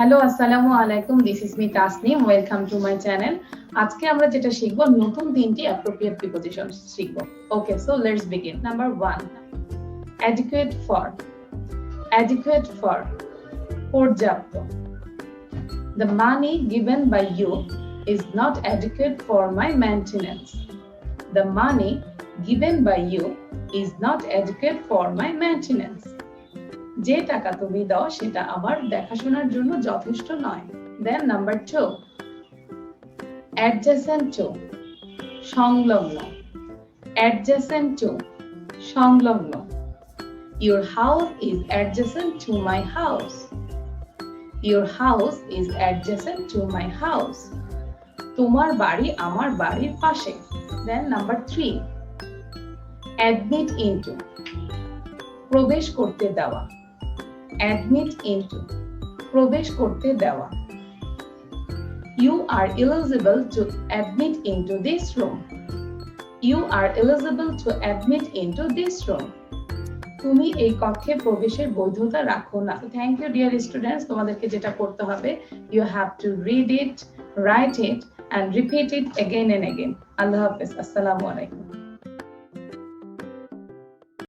Hello, আসসালামু আলাইকুম। This is me Tasnim. Welcome to my channel. আজকে আমরা যেটা শিখবো নতুন 3টি অ্যাপ্রোপ্রিয়েট প্রিপজিশনস শিখবো। Okay, so let's begin. Number 1, adequate for. Adequate for, পর্যাপ্ত। The money given by you is not adequate for my maintenance. The money given by you is not adequate for my maintenance. যে টাকা তুমি দাও সেটা আমার দেখাশোনার জন্য যথেষ্ট নয়। দেন নাম্বার 2, adjacent to, সংলগ্ন। adjacent to, সংলগ্ন। Your house is adjacent to my house. Your house is adjacent to my house. তোমার বাড়ি আমার বাড়ির পাশে। দেন নাম্বার 3, admit into, প্রবেশ করতে দেওয়া। admit into, প্রবেশ করতে দেওয়া। You are eligible to admit into this room. You are eligible to admit into this room. তুমি এই কক্ষে প্রবেশের বৈধতা রাখো না। Thank you dear students. তোমাদেরকে যেটা করতে হবে, you have to read it, write it and repeat it again and again. আল্লাহ হাফেজ। আসসালামু আলাইকুম।